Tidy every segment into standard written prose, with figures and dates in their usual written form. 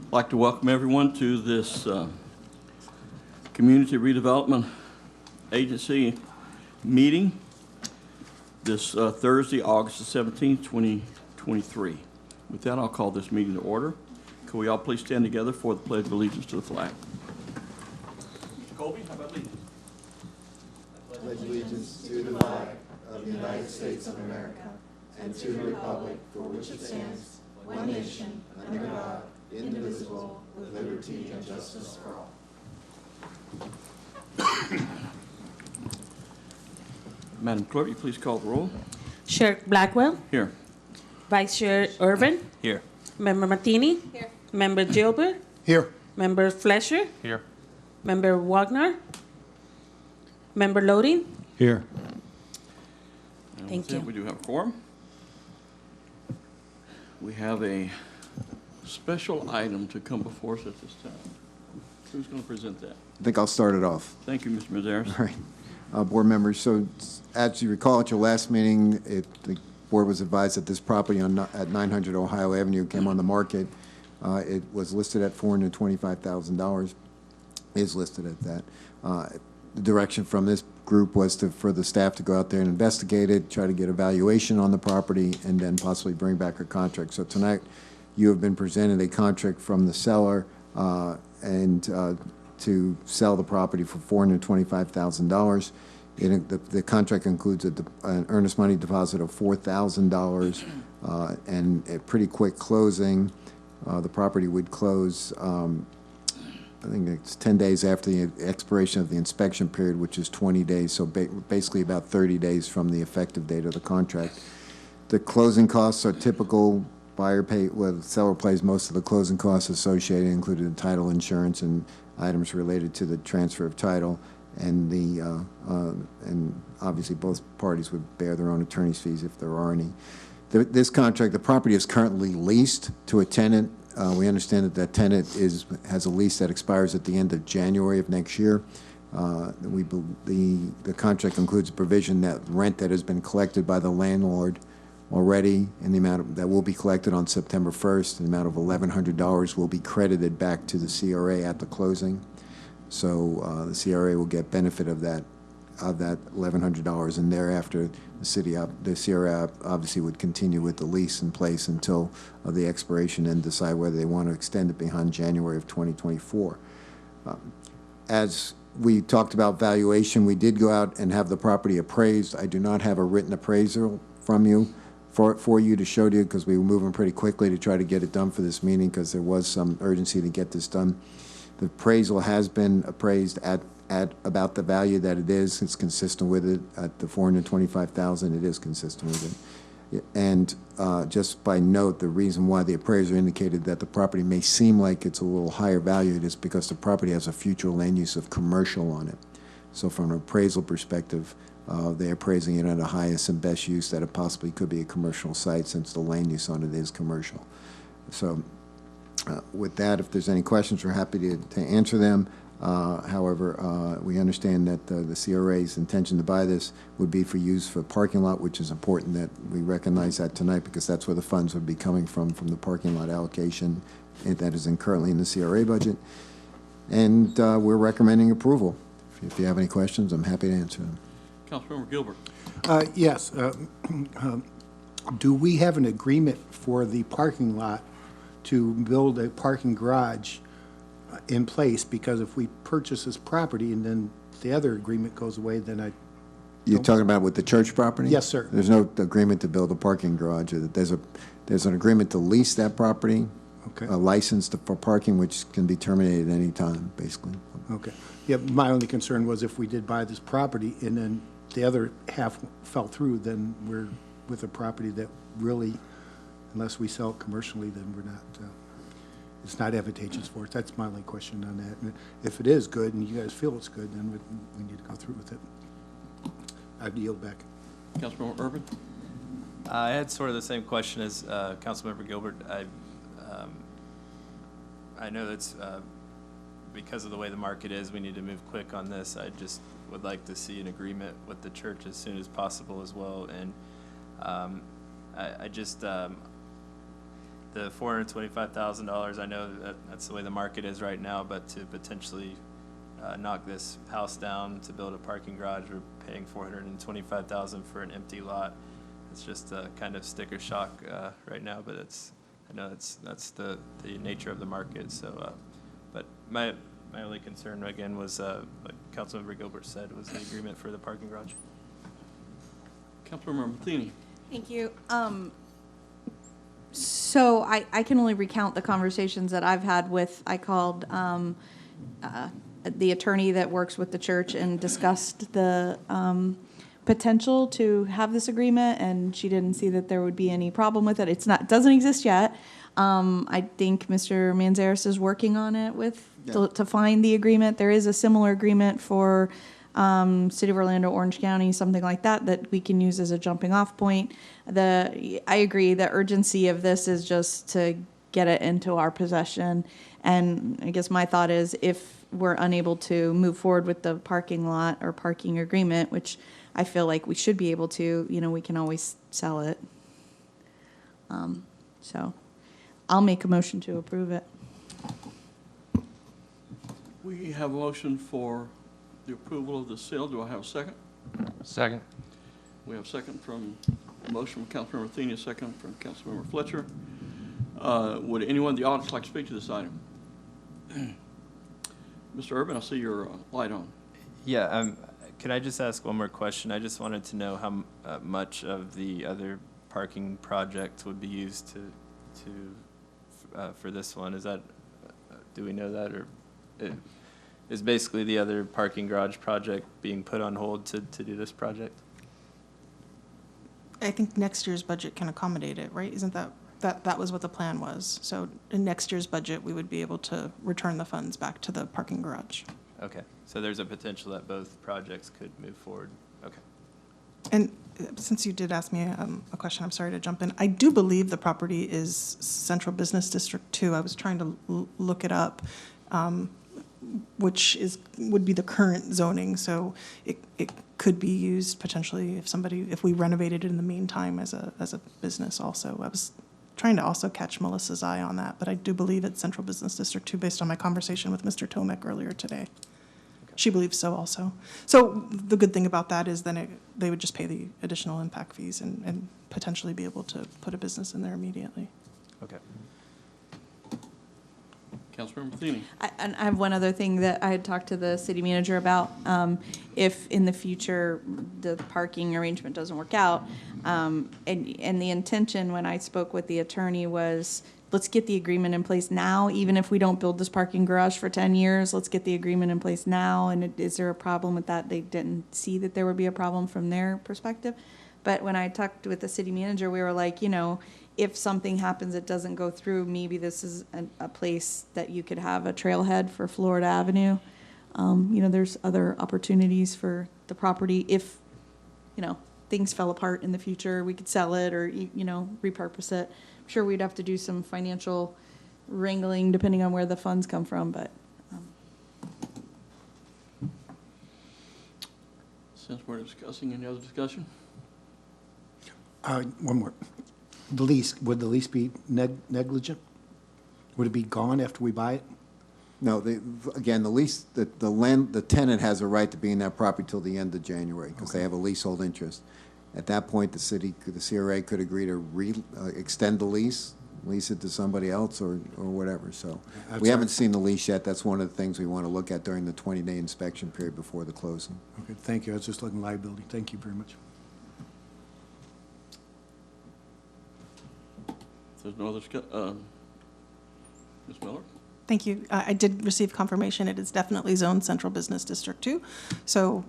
I'd like to welcome everyone to this Community Redevelopment Agency meeting this Thursday, August the 17th, 2023. With that, I'll call this meeting to order. Could we all please stand together for the Pledge of Allegiance to the flag? Mr. Colby, how about allegiance? I pledge allegiance to the flag of the United States of America and to the republic for which it stands, one nation, under God, indivisible, with liberty and justice for all. Madam Clerk, will you please call the roll? Chair Blackwell. Here. Vice Chair Irvin. Here. Member Martini. Here. Member Gilbert. Here. Member Flesher. Here. Member Wagner. Member Loading. Here. And Thank with that, you. we do have a quorum. We have a special item to come before us at this time. Who's going to present that? I think I'll start it off. Thank you, Mr. Medeiros. All right. Board members, so as you recall at your last meeting, the board was advised that this property at 900 Ohio Avenue came on the market. It was listed at $425,000, is listed at that. The direction from this group was for the staff to go out there and investigate it, try to get a valuation on the property, and then possibly bring back a contract. So tonight, you have been presented a contract from the seller to sell the property for $425,000. The contract includes an earnest money deposit of $4,000 and a pretty quick closing. The property would close, I think it's 10 days after the expiration of the inspection period, which is 20 days, so basically about 30 days from the effective date of the contract. The closing costs are typical. The seller pays most of the closing costs associated, including the title insurance and items related to the transfer of title, and obviously both parties would bear their own attorney's fees if there are any. This contract, the property is currently leased to a tenant. We understand that that tenant has a lease that expires at the end of January of next year. The contract includes a provision that rent that has been collected by the landlord already in the amount that will be collected on September 1st, the amount of $1,100 will be credited back to the CRA at the closing. So the CRA will get benefit of that $1,100, and thereafter the CRA obviously would continue with the lease in place until the expiration and decide whether they want to extend it beyond January of 2024. As we talked about valuation, we did go out and have the property appraised. I do not have a written appraisal from you for you to show to you, because we were moving pretty quickly to try to get it done for this meeting because there was some urgency to get this done. The appraisal has been appraised at about the value that it is. It's consistent with it at the $425,000. It is consistent with it. And just by note, the reason why the appraiser indicated that the property may seem like it's a little higher valued is because the property has a future land use of commercial on it. So from an appraisal perspective, they're appraising it at the highest and best use that it possibly could be a commercial site, since the land use on it is commercial. So with that, if there's any questions, we're happy to answer them. However, we understand that the CRA's intention to buy this would be for use for parking lot, which is important that we recognize that tonight, because that's where the funds would be coming from the parking lot allocation that is currently in the CRA budget. And we're recommending approval. If you have any questions, I'm happy to answer them. Councilmember Gilbert. Yes. Do we have an agreement for the parking lot to build a parking garage in place? Because if we purchase this property and then the other agreement goes away, then You're talking about with the church property? Yes, sir. There's no agreement to build a parking garage. There's an agreement to lease that property, Okay. a license for parking, which can be terminated at any time, basically. Okay. Yeah, my only concern was if we did buy this property and then the other half fell through, then we're with a property that really, unless we sell it commercially, then we're not, it's not advantageous for us. That's my only question on that. And if it is good and you guys feel it's good, then we need to go through with it. I yield back. Councilmember Urban. I had sort of the same question as Councilmember Gilbert. I know that's because of the way the market is, we need to move quick on this. I just would like to see an agreement with the church as soon as possible as well. And I just, the $425,000, I know that that's the way the market is right now, but to potentially knock this house down to build a parking garage, we're paying $425,000 for an empty lot. It's just kind of sticker shock right now, but I know that's the nature of the market. So, but my only concern again was, like Councilmember Gilbert said, was the agreement for the parking garage. Councilmember Matheny. Thank you. So I can only recount the conversations that I've had with, I called the attorney that works with the church and discussed the potential to have this agreement, and she didn't see that there would be any problem with it. It doesn't exist yet. I think Mr. Manzares is working on it to find the agreement. There is a similar agreement for City of Orlando, Orange County, something like that we can use as a jumping off point. I agree, the urgency of this is just to get it into our possession. And I guess my thought is, if we're unable to move forward with the parking lot or parking agreement, which I feel like we should be able to, we can always sell it. So I'll make a motion to approve it. We have a motion for the approval of the sale. Do I have a second? Second. We have a second motion from Councilmember Matheny, a second from Councilmember Fletcher. Would anyone in the audience like to speak to this item? Mr. Urban, I see your light on. Yeah, could I just ask one more question? I just wanted to know how much of the other parking project would be used for this one. Is that, do we know that, or is basically the other parking garage project being put on hold to do this project? I think next year's budget can accommodate it, right? Isn't that was what the plan was? So in next year's budget, we would be able to return the funds back to the parking garage. Okay, so there's a potential that both projects could move forward. Okay. And since you did ask me a question, I'm sorry to jump in. I do believe the property is Central Business District 2. I was trying to look it up, which would be the current zoning. So it could be used potentially if we renovated it in the meantime as a business also. I was trying to also catch Melissa's eye on that, but I do believe it's Central Business District 2 based on my conversation with Mr. Tomek earlier today. She believes so also. So the good thing about that is then they would just pay the additional impact fees and potentially be able to put a business in there immediately. Okay. Councilmember Matheny. And I have one other thing that I had talked to the city manager about. If in the future the parking arrangement doesn't work out, and the intention when I spoke with the attorney was, let's get the agreement in place now, even if we don't build this parking garage for 10 years, let's get the agreement in place now. And is there a problem with that? They didn't see that there would be a problem from their perspective. But when I talked with the city manager, we were like, if something happens that doesn't go through, maybe this is a place that you could have a trailhead for Florida Avenue. There's other opportunities for the property. If, things fell apart in the future, we could sell it or, repurpose it. I'm sure we'd have to do some financial wrangling depending on where the funds come from, but. Since we're discussing, any other discussion? One more. The lease, would the lease be negligent? Would it be gone after we buy it? No, again, the lease, the tenant has a right to be in that property till the end of January, because they have a leasehold interest. At that point, the CRA could agree to extend the lease it to somebody else or whatever, so. We haven't seen the lease yet. That's one of the things we want to look at during the 20-day inspection period before the closing. Okay, thank you. I was just looking liability. Thank you very much. If there's no other Ms. Miller? Thank you. I did receive confirmation it is definitely zoned Central Business District 2. So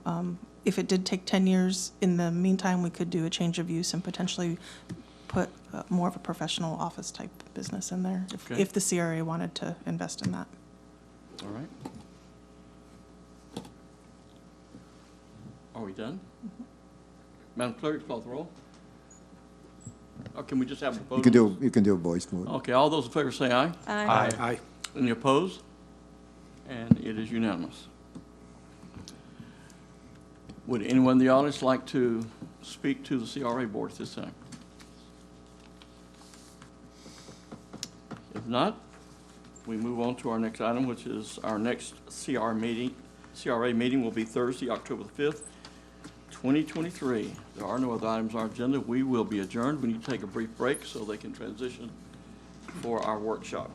if it did take 10 years, in the meantime, we could do a change of use and potentially put more of a professional office type business in there Okay. if the CRA wanted to invest in that. All right. Are we done? Madam Clerk, call the roll. Or can we just have a vote? You can do a voice vote. Okay, all those in favor say aye. Aye. Aye. Any opposed? And it is unanimous. Would anyone in the audience like to speak to the CRA board at this time? not, we move on to our next item, which is our next CRA meeting will be Thursday, October the 5th, 2023. There are no other items on our agenda. We will be adjourned. We need to take a brief break so they can transition for our workshop.